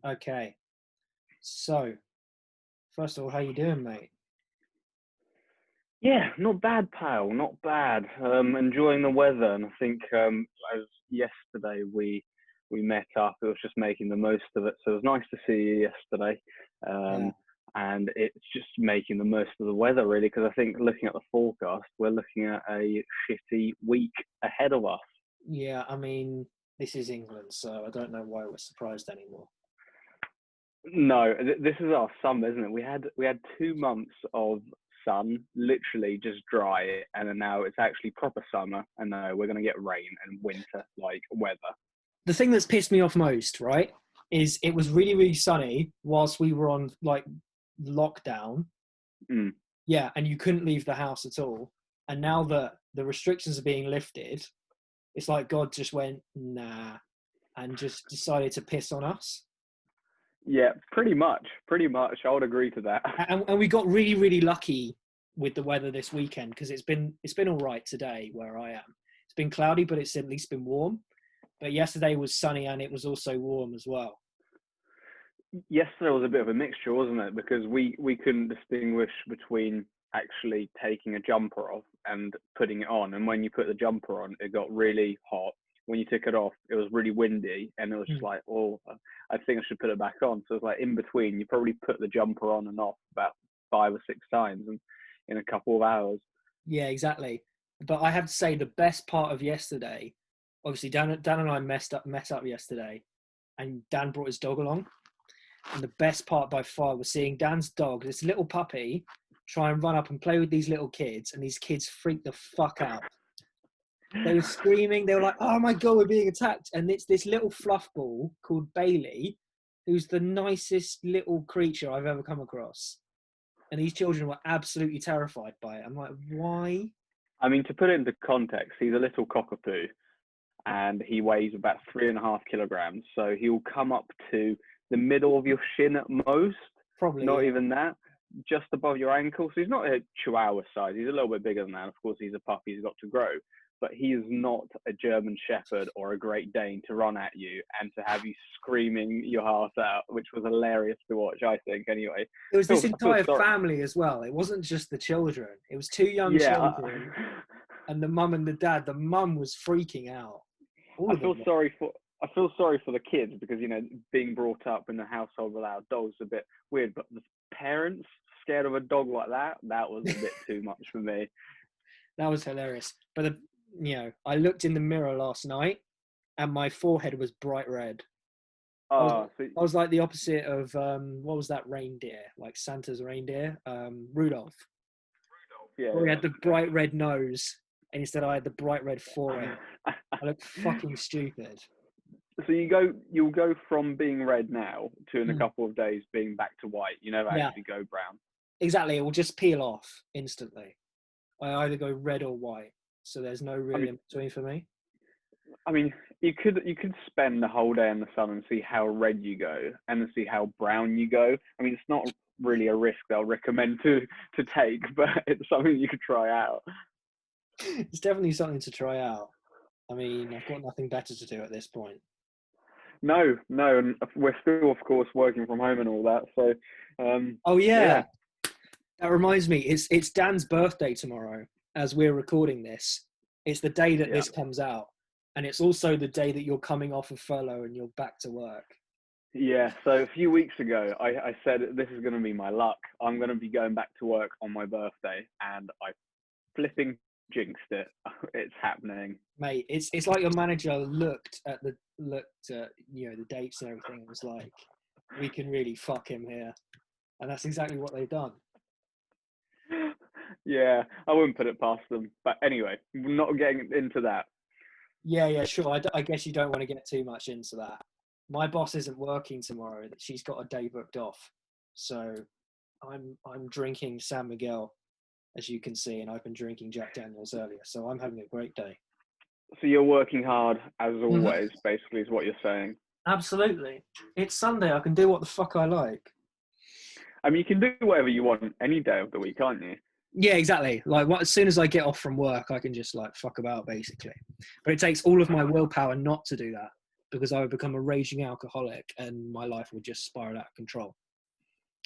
Okay. So, first of all, how you doing, mate? Yeah, not bad, pal. Not bad. Enjoying the weather, and I think as yesterday we met up. It was just making the most of it. So it was nice to see you yesterday, Yeah. um, and it's just making the most of the weather really. Because I think looking at the forecast, we're looking at a shitty week ahead of us. Yeah, I mean, this is England, so I don't know why we're surprised anymore. No, this is our summer, isn't it? We had 2 months of sun, literally just dry, and then now it's actually proper summer, and now we're gonna get rain and winter like weather. The thing that's pissed me off most, right, is it was really, really sunny whilst we were on like lockdown. Mm. Yeah, and you couldn't leave the house at all. And now that the restrictions are being lifted, it's like God just went, nah, and just decided to piss on us. Yeah, pretty much. Pretty much. I would agree to that. And we got really, really lucky with the weather this weekend because it's been all right today where I am. It's been cloudy, but it's at least been warm. But yesterday was sunny and it was also warm as well. Yesterday was a bit of a mixture, wasn't it? Because we couldn't distinguish between actually taking a jumper off and putting it on. And when you put the jumper on, it got really hot. When you took it off, it was really windy, and it was just Mm. like, oh, I think I should put it back on. So it's like in between, you probably put the jumper on and off about 5 or 6 times in a couple of hours. Yeah, exactly. But I have to say the best part of yesterday, obviously Dan and I met up yesterday, and Dan brought his dog along. And the best part by far was seeing Dan's dog, this little puppy, try and run up and play with these little kids, and these kids freaked the fuck out. They were screaming. They were like, "Oh my god, we're being attacked!" And it's this little fluff ball called Bailey, who's the nicest little creature I've ever come across. And these children were absolutely terrified by it. I'm like, why? I mean, to put it into context, he's a little cockapoo, and he weighs about 3.5 kilograms. So he'll come up to the middle of your shin at most, Probably, not yeah. even that, just above your ankle. So he's not a chihuahua size. He's a little bit bigger than that. Of course, he's a puppy. He's got to grow. But he is not a German Shepherd or a Great Dane to run at you and to have you screaming your heart out, which was hilarious to watch, I think, anyway. It was this I feel entire sorry. family as well. It wasn't just the children. It was two young Yeah, children and the mum and the dad. The mum was freaking out. All I of them feel were. sorry for I feel sorry for the kids because being brought up in a household without dogs is a bit weird. But the parents scared of a dog like that was a bit too much for me. That was hilarious. But I looked in the mirror last night and my forehead was bright red. I was Oh, so I was like the opposite of what was that reindeer? Like Santa's reindeer, Rudolph. Where he yeah, had the bright red nose, and instead I had the bright red forehead. yeah. I looked fucking stupid. So you'll go from being red now to in a Mm. couple of days being back to white. You never Yeah, actually go brown. exactly. It will just peel off instantly. I either go red or white, so there's no I real mean, in between for me. I mean, you could spend the whole day in the sun and see how red you go and then see how brown you go. I mean, it's not really a risk they'll recommend to take, but it's something you could try out. It's definitely something to try out. I mean, I've got nothing better to do at this point. No, no, and we're still, of course, working from home and all that. So, Oh yeah, yeah, that reminds me. It's Dan's birthday tomorrow as we're recording this. It's the day that yeah, this comes out, and it's also the day that you're coming off of furlough and you're back to work. yeah. So a few weeks ago, I said this is going to be my luck. I'm going to be going back to work on my birthday, and I flipping jinxed it. It's happening. Mate, it's like your manager looked at the dates and everything and was like, we can really fuck him here, and that's exactly what they've done. Yeah, I wouldn't put it past them. But anyway, we're not getting into that. Yeah, sure. I guess you don't want to get too much into that. My boss isn't working tomorrow; she's got a day booked off, so I'm drinking San Miguel, as you can see, and I've been drinking Jack Daniels earlier, so I'm having a great day. So you're working hard as Mhm. always, basically, is what you're saying. Absolutely, it's Sunday. I can do what the fuck I like. I mean, you can do whatever you want any day of the week, can't you? Yeah, exactly. Like as soon as I get off from work, I can just like fuck about basically. But it takes all of my willpower not to do that. because I would become a raging alcoholic and my life would just spiral out of control.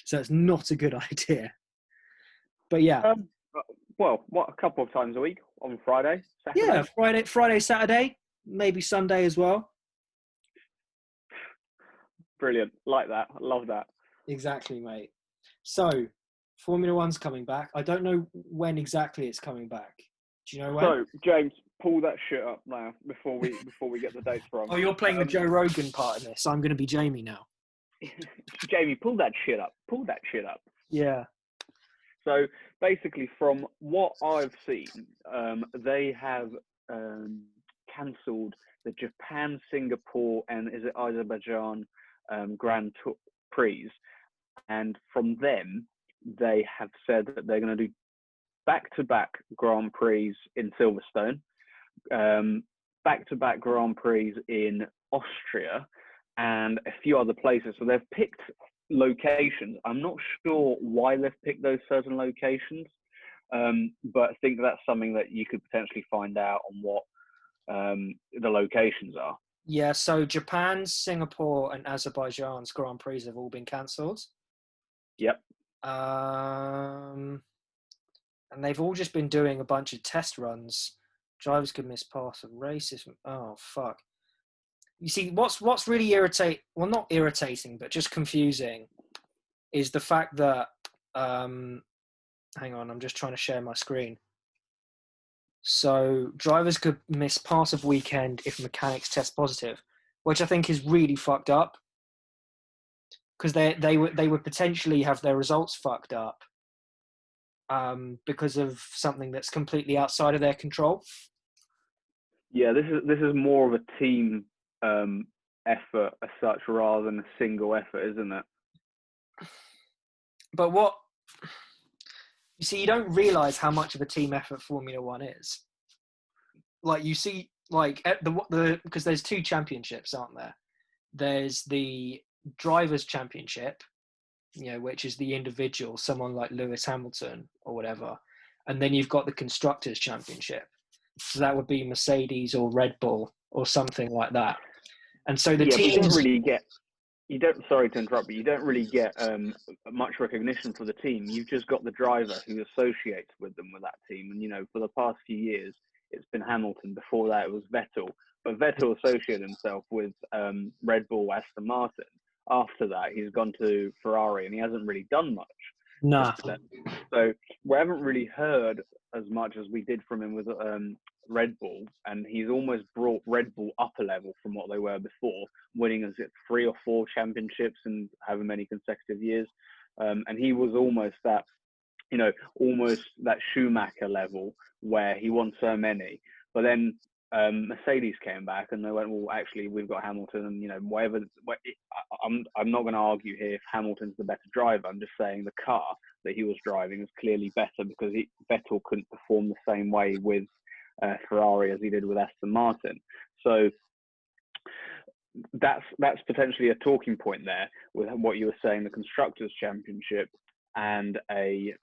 So it's not a good idea. But yeah. Well, what, a couple of times a week on Friday, Saturday? Yeah, Friday, Saturday, maybe Sunday as well. Brilliant. Like that. I love that. Exactly, mate. So, Formula One's coming back. I don't know when exactly it's coming back. Do you know when? So, James, pull that shit up now before we get the dates wrong. Oh, you're playing the Joe Rogan part in this. I'm going to be Jamie now. Jamie, pull that shit up. Pull that shit up. Yeah. So basically, from what I've seen, they have cancelled the Japan, Singapore, and is it Azerbaijan Grand Prix, and from them they have said that they're going to do back-to-back Grand Prix in Silverstone, back-to-back Grand Prix in Austria, and a few other places. So they've picked locations. I'm not sure why they've picked those certain locations, but I think that's something that you could potentially find out on what the locations are. Yeah, so Japan, Singapore, and Azerbaijan's Grand Prix have all been cancelled. Yep. And they've all just been doing a bunch of test runs. Drivers could miss parts of races. Oh, fuck. You see, what's really not irritating, but just confusing, is the fact that, hang on, I'm just trying to share my screen. So drivers could miss part of weekend if mechanics test positive, which I think is really fucked up, because they would potentially have their results fucked up because of something that's completely outside of their control. Yeah, this is more of a team effort as such rather than a single effort, isn't it? But you see, you don't realise how much of a team effort Formula One is. Like you see, like at the because there's two championships, aren't there? There's the drivers' championship, which is the individual, someone like Lewis Hamilton or whatever, and then you've got the constructors' championship. So that would be Mercedes or Red Bull or something like that. And so the teams. You don't really get. Sorry to interrupt, but you don't really get much recognition for the team. You've just got the driver who associates with them, with that team. And, for the past few years, it's been Hamilton. Before that, it was Vettel. But Vettel associated himself with Red Bull, Aston Martin. After that, he's gone to Ferrari, and he hasn't really done much. Nah. So we haven't really heard as much as we did from him with Red Bull, and he's almost brought Red Bull up a level from what they were before, winning as 3 or 4 championships in however many consecutive years. And he was almost that, almost that Schumacher level where he won so many. But then Mercedes came back and they went, well, actually, we've got Hamilton, and whatever. I'm not going to argue here if Hamilton's the better driver. I'm just saying the car that he was driving is clearly better because Vettel couldn't perform the same way with Ferrari as he did with Aston Martin. So that's potentially a talking point there with what you were saying, the Constructors' Championship and the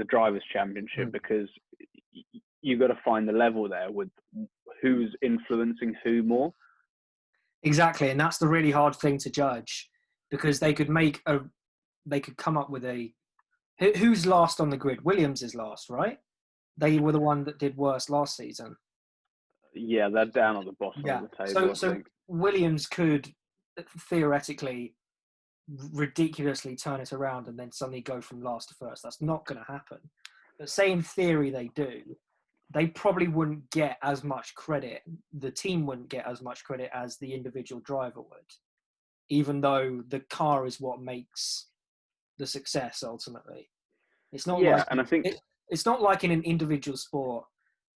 Drivers' Championship, because you've got to find the level there with who's influencing who more. Exactly, and that's the really hard thing to judge, because they could come up with who's last on the grid. Williams is last, right? They were the one that did worse last season. Yeah, they're down at the bottom of the table. So Williams could theoretically ridiculously turn it around and then suddenly go from last to first. That's not going to happen. But say in theory they do, they probably wouldn't get as much credit. The team wouldn't get as much credit as the individual driver would, even though the car is what makes the success ultimately. It's not it's not like in an individual sport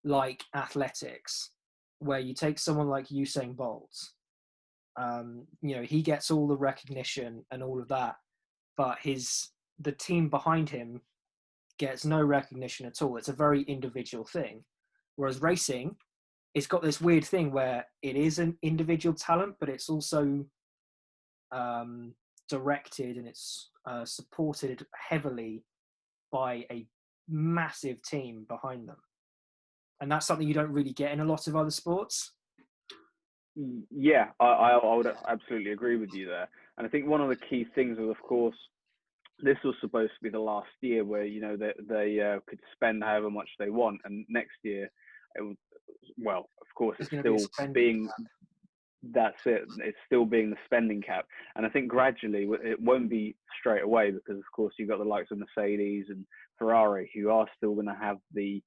like athletics, where you take someone like Usain Bolt. He gets all the recognition and all of that, but the team behind him gets no recognition at all. It's a very individual thing. Whereas racing, it's got this weird thing where it is an individual talent, but it's also directed and it's supported heavily by a massive team behind them. And that's something you don't really get in a lot of other sports. Yeah, I would absolutely agree with you there. And I think one of the key things was, of course, this was supposed to be the last year where they could spend however much they want, and next year, it was, well, of course, There's it's going to be a still spending being cap. that's it. It's still being the spending cap, and I think gradually it won't be straight away because, of course, you've got the likes of Mercedes and Ferrari who are still going to have the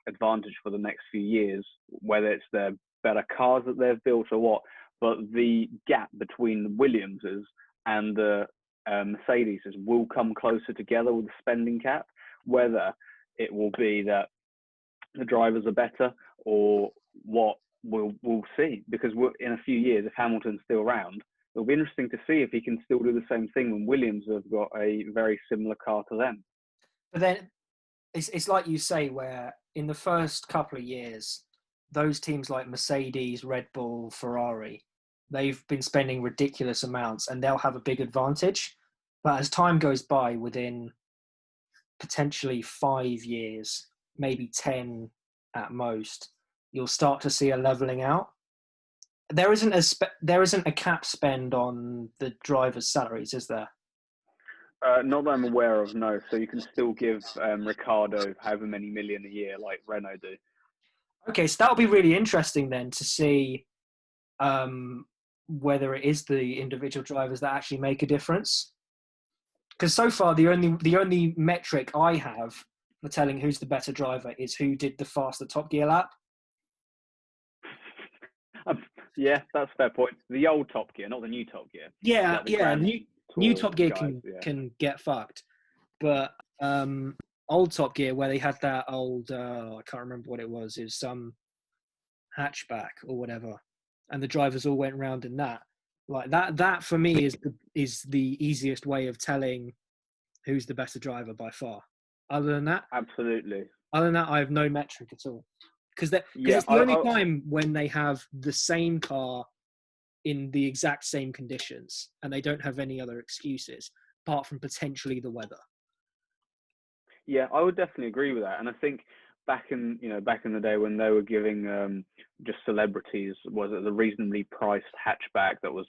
advantage for the next few years, whether it's their better cars that they've built or what. But the gap between the Williamses and the Mercedeses will come closer together with the spending cap, whether it will be that the drivers are better or what we'll see, because in a few years, if Hamilton's still around, it'll be interesting to see if he can still do the same thing when Williams have got a very similar car to them. But then it's like you say, where in the first couple of years, those teams like Mercedes, Red Bull, Ferrari, they've been spending ridiculous amounts and they'll have a big advantage. But as time goes by, within potentially 5 years, maybe 10 at most, you'll start to see a leveling out. There isn't a cap spend on the drivers' salaries, is there? Not that I'm aware of, no. So you can still give Ricardo however many million a year like Renault do. Okay, so that'll be really interesting then to see um, whether it is the individual drivers that actually make a difference. Because so far, the only metric I have for telling who's the better driver is who did the faster Top Gear lap. Yeah, that's a fair point. The old Top Gear, not the new Top Gear. Yeah, Like the yeah. Grand New Tour Top Gear guys, yeah. can get fucked, but old Top Gear where they had that old I can't remember what it was. It was some hatchback or whatever, and the drivers all went round in that. Like that for me is the easiest way of telling who's the better driver by far. Other than that, Absolutely. I have no metric at all. Because Yeah, it's the only time when they have the same car in the exact same conditions and they don't have any other excuses apart from potentially the weather. yeah, I would definitely agree with that. And I think back in the day when they were giving just celebrities, was it the reasonably priced hatchback that was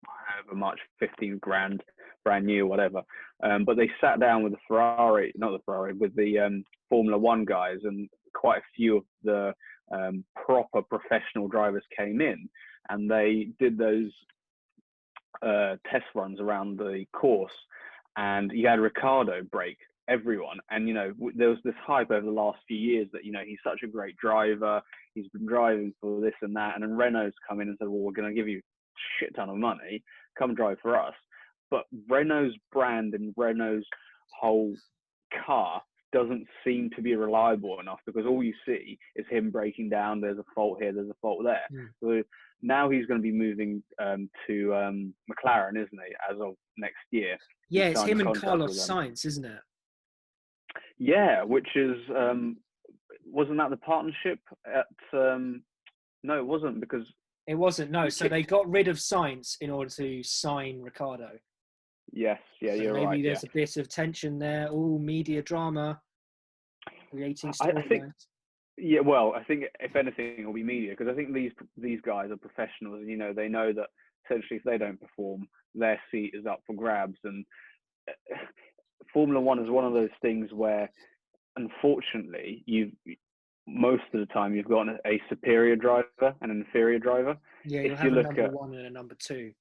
however much, 15 grand, brand new, whatever. But they sat down with the Ferrari, not the Ferrari, with the Formula One guys, and quite a few of the proper professional drivers came in, and they did those test runs around the course, and you had Ricardo break everyone. And there was this hype over the last few years that he's such a great driver, he's been driving for this and that, and then Renault's come in and said, well, we're going to give you a shit ton of money, come drive for us. But Renault's brand and Renault's whole car doesn't seem to be reliable enough, because all you see is him breaking down. There's a fault here, there's a fault there. So now he's going to be moving to McLaren, isn't he, as of next year? Yeah, it's him and Carlos Sainz, isn't it? Yeah, which is wasn't that the partnership at? No, it wasn't, because it wasn't. No, so they got rid of Sainz in order to sign Ricardo. Yes, yeah, so you're maybe right. Maybe there's a bit of tension there. All media drama, creating storylines. Yeah, well, I think if anything, it'll be media, because I think these guys are professionals, and they know that essentially if they don't perform, their seat is up for grabs. And Formula One is one of those things where, unfortunately, most of the time you've got a superior driver and an inferior driver. Yeah, you'll have a number one and a number two.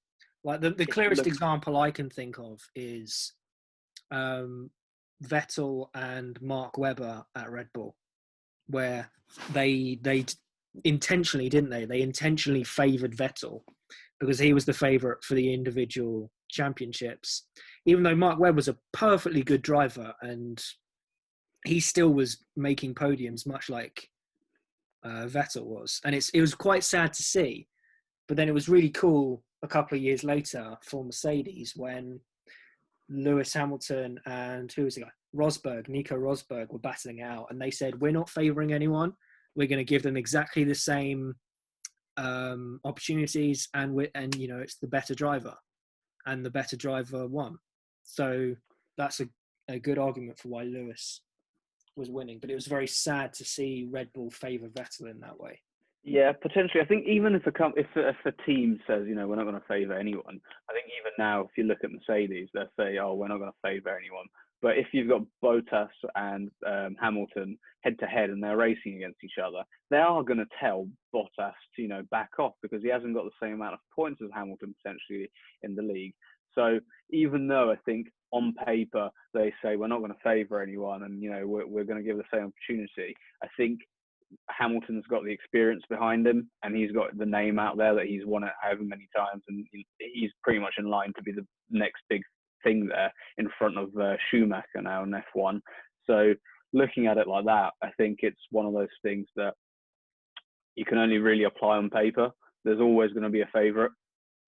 Like the clearest example I can think of is Vettel and Mark Webber at Red Bull, where they intentionally, didn't they? They intentionally favoured Vettel because he was the favourite for the individual championships, even though Mark Webber was a perfectly good driver and he still was making podiums, much like Vettel was. And it was quite sad to see. But then it was really cool a couple of years later for Mercedes when Lewis Hamilton and who was the guy? Nico Rosberg were battling it out, and they said, we're not favouring anyone. We're going to give them exactly the same opportunities, and it's the better driver, and the better driver won. So that's a good argument for why Lewis was winning. But it was very sad to see Red Bull favour Vettel in that way. Yeah, potentially. I think even if a team says, we're not going to favour anyone, I think even now, if you look at Mercedes, they'll say, oh, we're not going to favour anyone. But if you've got Bottas and Hamilton head to head and they're racing against each other, they are going to tell Bottas to, back off because he hasn't got the same amount of points as Hamilton potentially in the league. So even though I think on paper they say we're not going to favour anyone and, we're going to give the same opportunity, I think Hamilton's got the experience behind him and he's got the name out there that he's won it however many times, and he's pretty much in line to be the next big thing there in front of Schumacher now in F1. So looking at it like that, I think it's one of those things that you can only really apply on paper. There's always going to be a favourite,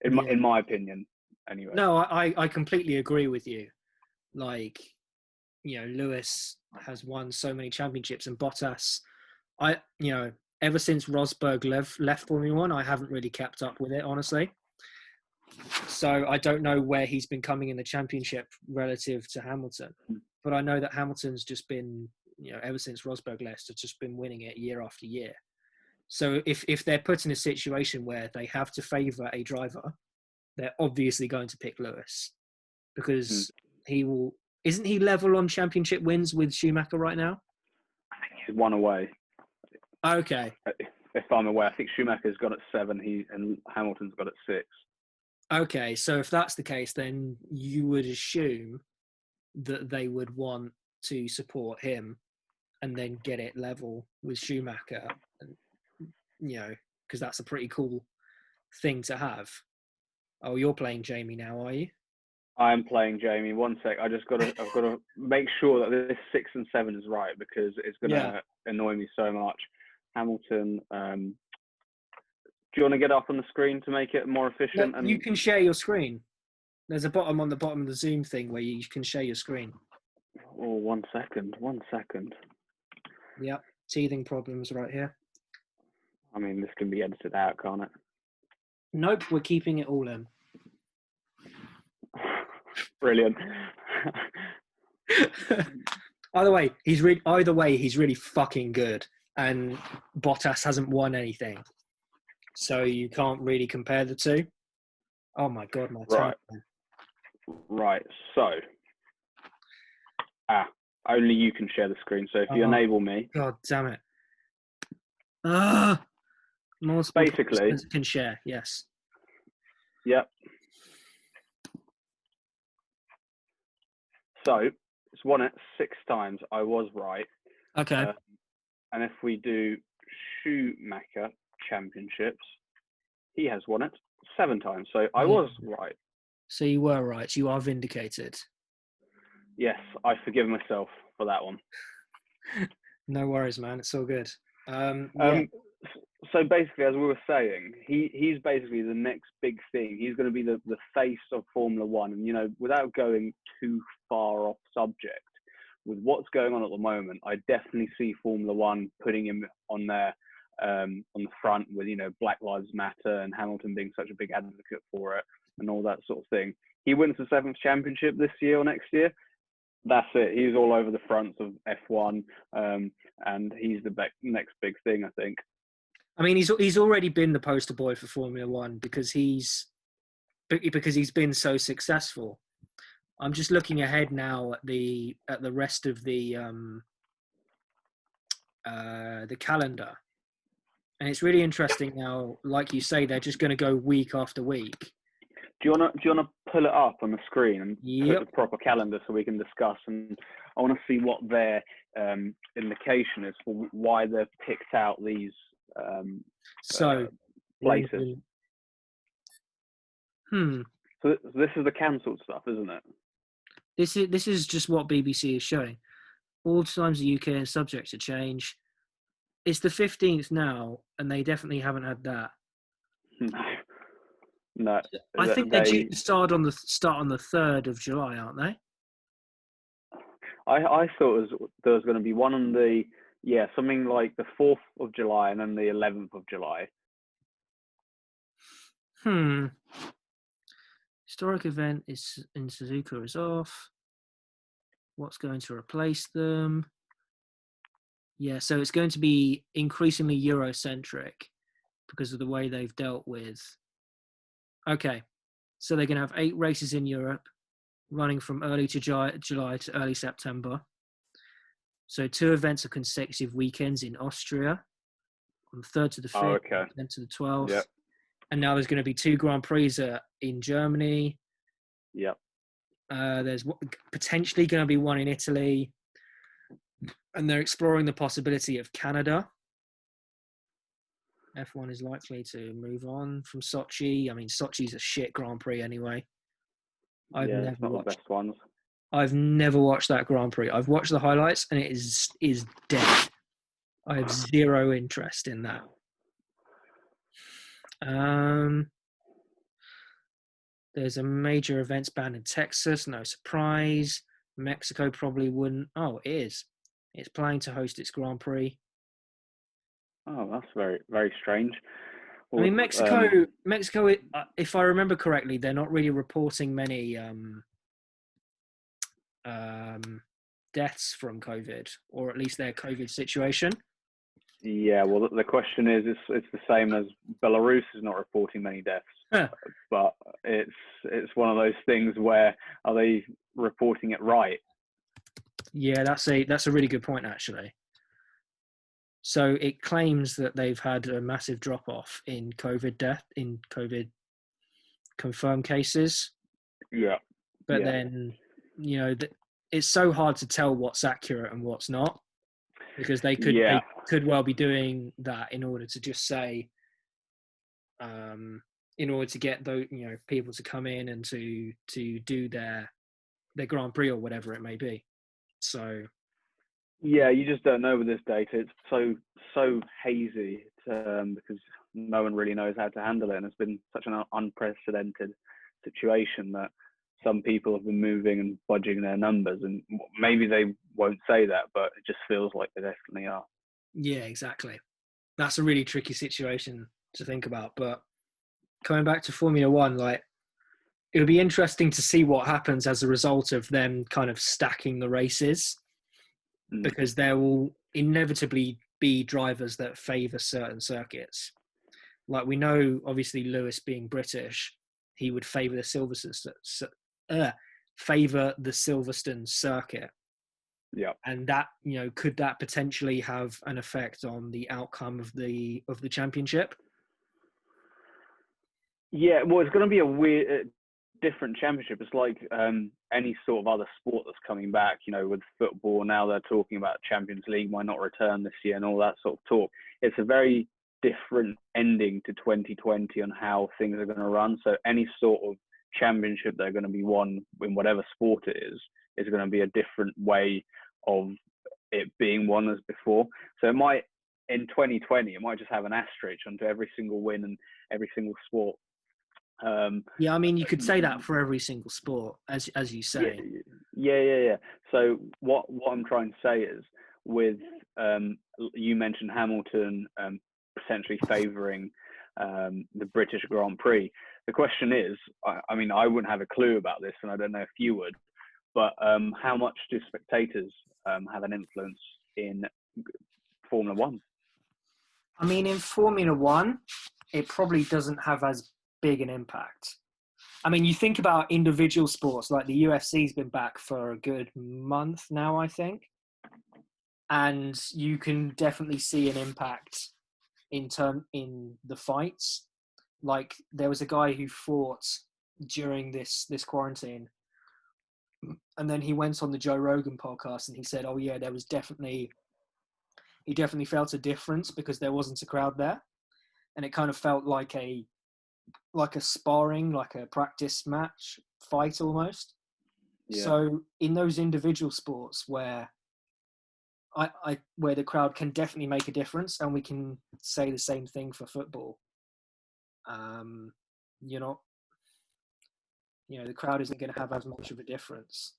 in my opinion, anyway. No, I completely agree with you. Like, Lewis has won so many championships, and Bottas, ever since Rosberg left Formula One, I haven't really kept up with it, honestly. So I don't know where he's been coming in the championship relative to Hamilton. But I know that Hamilton's just been, ever since Rosberg left, has just been winning it year after year. So if they're put in a situation where they have to favour a driver, they're obviously going to pick Lewis because he will. Isn't he level on championship wins with Schumacher right now? I think he's one away. Okay. If I'm aware, I think Schumacher's got it 7, and Hamilton's got it 6. Okay, so if that's the case, then you would assume that they would want to support him and then get it level with Schumacher, because that's a pretty cool thing to have. Oh, you're playing Jamie now, are you? I'm playing Jamie. 1 sec. I've got to make sure that this 6 and 7 is right because it's going to annoy me so much. Hamilton. Do you want to get up on the screen to make it more efficient? You can share your screen. There's a bottom on the bottom of the Zoom thing where you can share your screen. Oh, 1 second. 1 second. Yep. Teething problems right here. I mean, this can be edited out, can't it? Nope, we're keeping it all in. Brilliant. Either way, he's really fucking good, and Bottas hasn't won anything, so you can't really compare the two. Oh my god, my time. Right. So, only you can share the screen. So if you enable me, god damn it. Multiple basically can share. Yes. Yep. So it's won it 6 times. I was right. Okay. And if we do Schumacher championships, he has won it 7 times. So I was right. So you were right. You are vindicated. Yes, I forgive myself for that one. No worries, man. It's all good. So basically, as we were saying, he's basically the next big thing. He's going to be the face of Formula One. And, without going too far off subject, with what's going on at the moment, I definitely see Formula One putting him on there on the front with, Black Lives Matter and Hamilton being such a big advocate for it and all that sort of thing. He wins the 7th championship this year or next year. That's it. He's all over the fronts of F1, and he's the next big thing, I think. I mean, he's already been the poster boy for Formula One because he's been so successful. I'm just looking ahead now at the rest of the calendar, and it's really interesting now. Like you say, they're just going to go week after week. Do you wanna pull it up on the screen and put the proper calendar so we can discuss? And I want to see what their indication is for why they've picked out these places. So this is the cancelled stuff, isn't it? This is just what BBC is showing. All times the UK is subject to change. It's the 15th now, and they definitely haven't had that. No. I think they're due to start on the 3rd of July, aren't they? I thought there was going to be one on the something like the 4th of July and then the 11th of July. Historic event is in Suzuka is off. What's going to replace them? Yeah, so it's going to be increasingly Eurocentric. because of the way they've dealt with. Okay, so they're going to have 8 races in Europe, running from early to July to early September. So 2 events of consecutive weekends in Austria, on the 3rd to the 5th, Oh, okay. then to the 12th. Yep. And now there's going to be 2 Grand Prix in Germany. Yep. There's potentially going to be one in Italy. And they're exploring the possibility of Canada. F1 is likely to move on from Sochi. I mean, Sochi's a shit Grand Prix anyway. It's not the best ones. I've never watched that Grand Prix. I've watched the highlights and it is dead. I have zero interest in that. There's a major events ban in Texas. No surprise. Mexico probably wouldn't. Oh, it is. It's planning to host its Grand Prix. Oh, that's very, very strange. I mean, Mexico, if I remember correctly, they're not really reporting many deaths from COVID, or at least their COVID situation. Yeah, well, the question is, it's the same as Belarus is not reporting many deaths, but it's one of those things where, are they reporting it right? Yeah, that's a really good point, actually. So it claims that they've had a massive drop off in COVID confirmed cases. Yeah. But then, it's so hard to tell what's accurate and what's not, because they could well be doing that in order to just say, in order to get those people to come in and to do their Grand Prix or whatever it may be. So yeah, you just don't know with this data. It's so hazy because no one really knows how to handle it, and it's been such an unprecedented situation that some people have been moving and budging their numbers, and maybe they won't say that, but it just feels like they definitely are. Yeah, exactly. That's a really tricky situation to think about. But coming back to Formula One, like, it would be interesting to see what happens as a result of them kind of stacking the races, because there will inevitably be drivers that favour certain circuits. Like, we know, obviously, Lewis being British, he would favour the Silverstone circuit. Yeah. And that, could that potentially have an effect on the outcome of the championship? Yeah, well, it's going to be a weird, different championship. It's like any sort of other sport that's coming back. With football now, they're talking about Champions League might not return this year and all that sort of talk. It's a very different ending to 2020 on how things are going to run. So any sort of championship they're going to be won in whatever sport it is going to be a different way of it being won as before. So it might, in 2020, it might just have an asterisk onto every single win and every single sport. Yeah, I mean, you could say that for every single sport, as you say. Yeah. So what I'm trying to say is, with you mentioned Hamilton potentially favouring the British Grand Prix. The question is, I mean, I wouldn't have a clue about this, and I don't know if you would, but how much do spectators have an influence in Formula One? I mean, in Formula One, it probably doesn't have as big an impact. I mean, you think about individual sports, like the UFC's been back for a good month now, I think. And you can definitely see an impact in the fights. Like, there was a guy who fought during this quarantine, and then he went on the Joe Rogan podcast and he said, oh yeah, he definitely felt a difference because there wasn't a crowd there. And it kind of felt like a sparring, like a practice match fight almost. Yeah. So in those individual sports where where the crowd can definitely make a difference, and we can say the same thing for football. The crowd isn't going to have as much of a difference.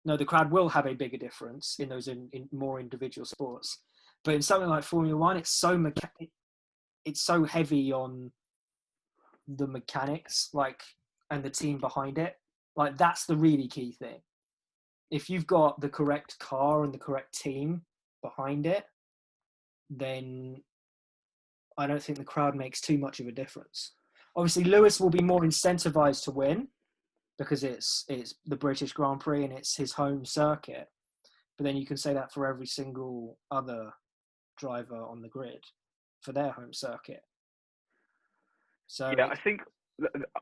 No, the crowd will have a bigger difference in those in more individual sports. But in something like Formula One, it's so heavy on the mechanics, and the team behind it. Like, that's the really key thing. If you've got the correct car and the correct team behind it, then I don't think the crowd makes too much of a difference. Obviously, Lewis will be more incentivized to win because it's the British Grand Prix and it's his home circuit. But then you can say that for every single other driver on the grid for their home circuit. So Yeah, I think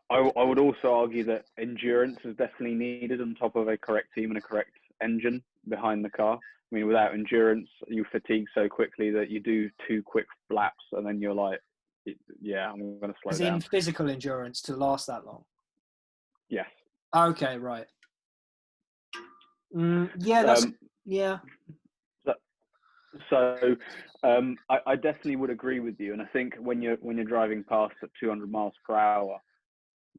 I would also argue that endurance is definitely needed on top of a correct team and a correct engine behind the car. I mean, without endurance, you fatigue so quickly that you do 2 quick laps and then you're like, yeah, I'm going to slow as down. in physical endurance to last that long. Yes. Okay, right. Yeah, that's yeah. So I definitely would agree with you, and I think when you're driving past at 200 miles per hour,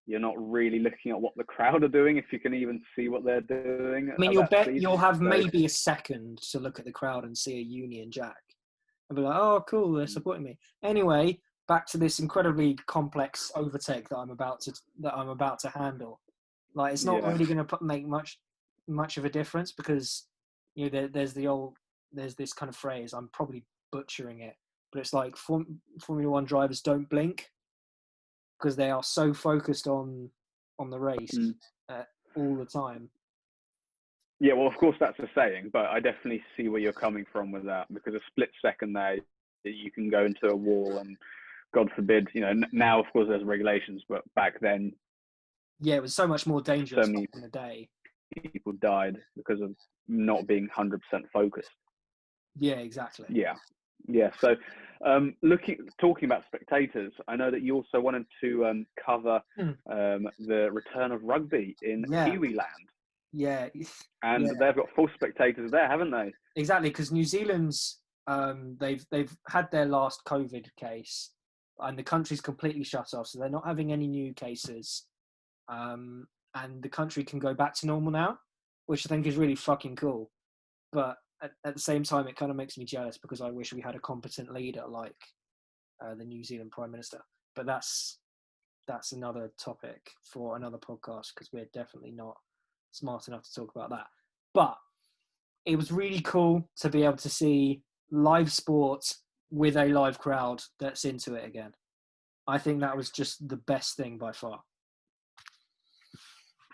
you're not really looking at what the crowd are doing, if you can even see what they're doing I mean, at that speed. you'll have So, maybe a second to look at the crowd and see a Union Jack and be like, "Oh, cool, they're supporting me." Anyway, back to this incredibly complex overtake that I'm about to handle. Like, it's not yeah, really going to make much of a difference because there's this kind of phrase. I'm probably butchering it, but it's like Formula One drivers don't blink because they are so focused on the race all the time. yeah. Well, of course that's a saying, but I definitely see where you're coming from with that, because a split second there, you can go into a wall, and God forbid, now of course there's regulations, but back then, Yeah, it was so much more dangerous so back many in the day. people died because of not being 100% focused. Yeah, exactly. Yeah. So, talking about spectators, I know that you also wanted to cover the return of rugby in Yeah, Kiwi land, yeah, and yeah, they've got full spectators there, haven't they? exactly. Because New Zealand's they've had their last COVID case, and the country's completely shut off, so they're not having any new cases. And the country can go back to normal now, which I think is really fucking cool. But at the same time, it kind of makes me jealous because I wish we had a competent leader like the New Zealand Prime Minister. But that's another topic for another podcast because we're definitely not smart enough to talk about that. But it was really cool to be able to see live sports with a live crowd that's into it again. I think that was just the best thing by far.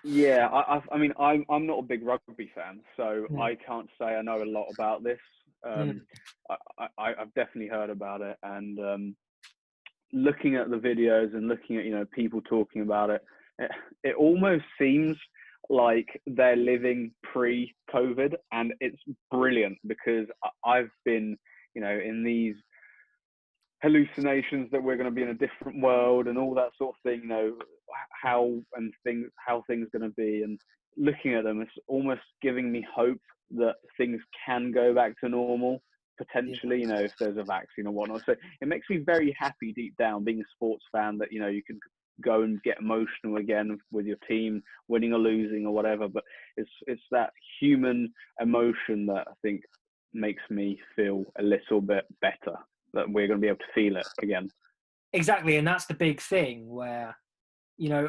Yeah, I mean, I'm not a big rugby fan, so Mm. I can't say I know a lot about this. Mm. I've definitely heard about it, and looking at the videos and looking at people talking about it, it almost seems like they're living pre-COVID, and it's brilliant because I've been in these hallucinations that we're going to be in a different world and all that sort of thing, how things are going to be, and looking at them, it's almost giving me hope that things can go back to normal potentially, Yeah. if there's a vaccine or whatnot. So it makes me very happy deep down, being a sports fan, that you can go and get emotional again with your team winning or losing or whatever. But it's that human emotion that I think makes me feel a little bit better, that we're going to be able to feel it again. Exactly, and that's the big thing where,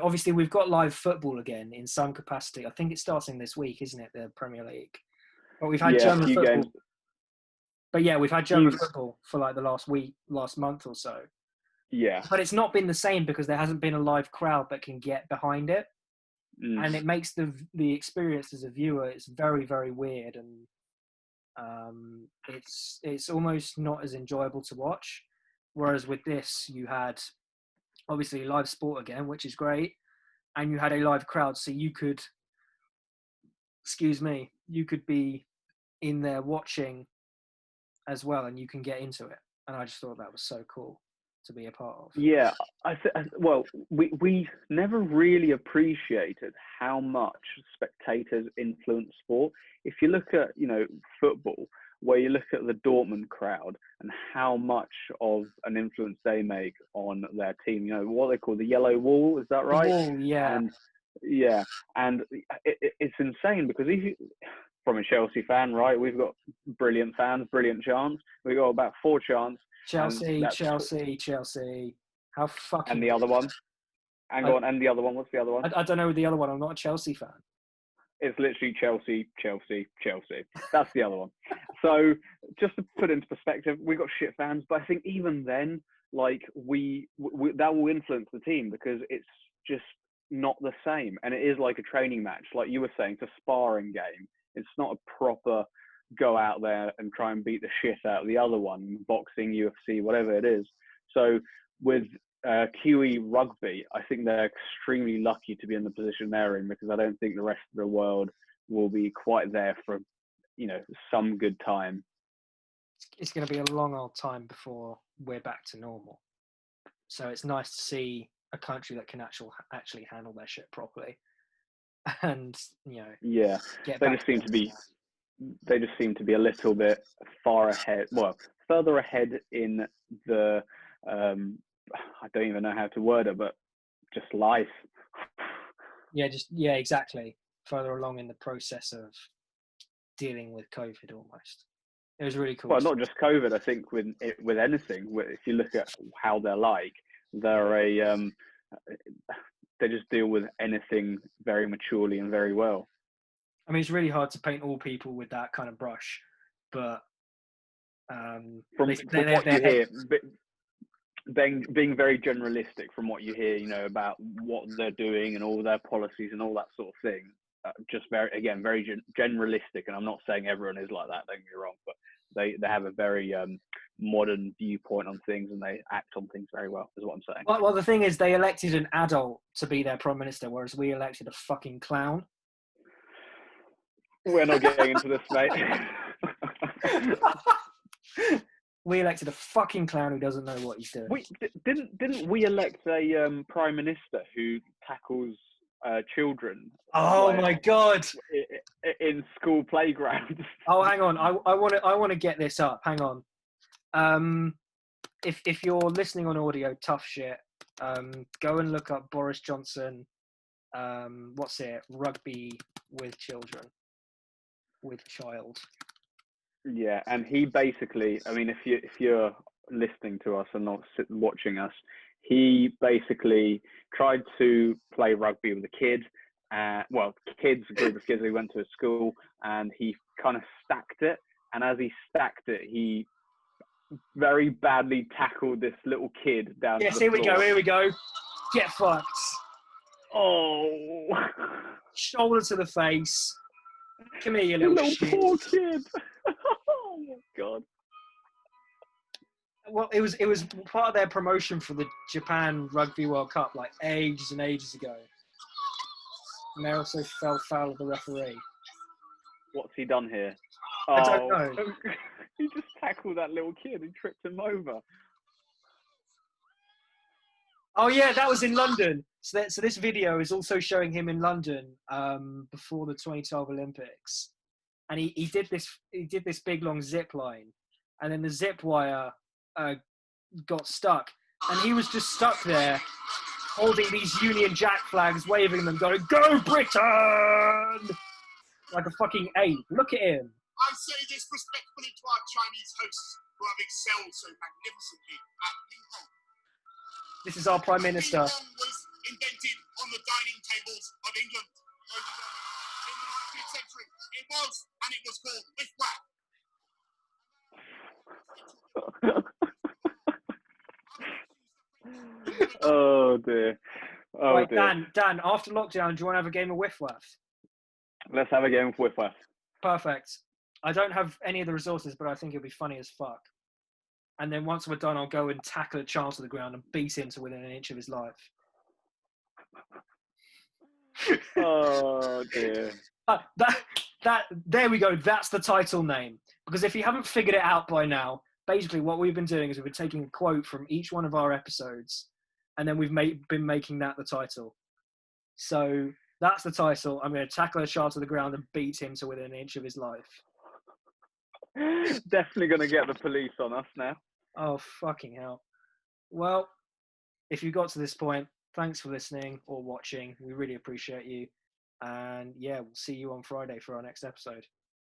obviously we've got live football again in some capacity. I think it's starting this week, isn't it, the Premier League? But we've had Yeah, a German few football. games. But yeah, we've had German Few, football for like the last month or so. yeah. But it's not been the same because there hasn't been a live crowd that can get behind it. Mm. And it makes the experience as a viewer, it's very, very weird, and it's almost not as enjoyable to watch. Whereas with this, you had obviously live sport again, which is great, and you had a live crowd, so you could be in there watching as well, and you can get into it. And I just thought that was so cool to be a part of. Yeah, well, we never really appreciated how much spectators influence sport. If you look at football, where you look at the Dortmund crowd and how much of an influence they make on their team, what they call the yellow wall, is that The right? wall, yeah. And yeah, and it's insane because from a Chelsea fan, right, we've got brilliant fans, brilliant chants. We've got about 4 chants. Chelsea, Chelsea, Chelsea. How fucking. And the other one. Hang I, on, and the other one. What's the other one? I don't know the other one. I'm not a Chelsea fan. It's literally Chelsea, Chelsea, Chelsea. That's the other one. So just to put into perspective, we got shit fans, but I think even then, like we that will influence the team because it's just not the same. And it is like a training match, like you were saying, it's a sparring game. It's not a proper go out there and try and beat the shit out of the other one, boxing, UFC, whatever it is. So with QE rugby, I think they're extremely lucky to be in the position they're in, because I don't think the rest of the world will be quite there for, you know, some good time. It's going to be a long old time before we're back to normal. So it's nice to see a country that can actually handle their shit properly, and Yeah, they just seem to be a little bit far ahead. Well, further ahead in the I don't even know how to word it, but just life. Yeah, exactly. Further along in the process of dealing with COVID, almost. It was really cool. Well, not just COVID. I think with anything, if you look at how they're like, they just deal with anything very maturely and very well. I mean, it's really hard to paint all people with that kind of brush, but from what you hear, being very generalistic from what you hear, about what they're doing and all their policies and all that sort of thing. Just very generalistic, and I'm not saying everyone is like that. Don't get me wrong, but they have a very modern viewpoint on things, and they act on things very well. Is what I'm saying. Well, the thing is, they elected an adult to be their prime minister, whereas we elected a fucking clown. We're not getting into this, mate. We elected a fucking clown who doesn't know what he's doing. Didn't we elect a prime minister who tackles children? Oh my god! In school playgrounds. Oh, hang on. I want to get this up. Hang on. If you're listening on audio, tough shit. Go and look up Boris Johnson. What's it? Rugby with children. With child. Yeah, and he basically, I mean, if you're listening to us and not watching us, he basically tried to play rugby with a kid, a group of kids who went to a school, and he kind of stacked it. And as he stacked it, he very badly tackled this little kid down to the floor. Here we go. Get fucked. Oh. Shoulder to the face. Come here, you little shit. Poor kid. Oh my god. Well, it was part of their promotion for the Japan Rugby World Cup, like ages and ages ago. And they also fell foul of the referee. What's he done here? I don't know. He just tackled that little kid and tripped him over. Oh yeah, that was in London. So this video is also showing him in London before the 2012 Olympics, and he did this big long zip line, and then the zip wire got stuck, and he was just stuck there holding these Union Jack flags, waving them, going, "Go Britain!" like a fucking ape. Look at him. I say this respectfully to our Chinese hosts who have excelled so magnificently at ping pong. This is our Prime Minister. Ping pong was invented on the dining tables of England in the 19th century. It was, and it was called whiff-whack. Oh dear. Oh right, dear. Dan, after lockdown, do you want to have a game of whiff-waff? Let's have a game of whiff-waff. Perfect. I don't have any of the resources, but I think it'll be funny as fuck. And then once we're done, I'll go and tackle a child to the ground and beat him to within an inch of his life. Oh dear. There we go. That's the title name. Because if you haven't figured it out by now, basically what we've been doing is we've been taking a quote from each one of our episodes, and then we've been making that the title. So that's the title. I'm going to tackle a child to the ground and beat him to within an inch of his life. Definitely going to get the police on us now. Oh, fucking hell. Well, if you got to this point, thanks for listening or watching. We really appreciate you. And yeah, we'll see you on Friday for our next episode.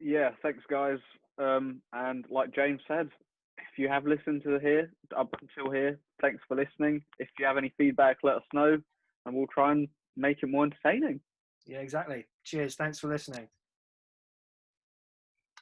Yeah, thanks, guys. And like James said, if you have listened to up until here, thanks for listening. If you have any feedback, let us know, and we'll try and make it more entertaining. Yeah, exactly. Cheers. Thanks for listening.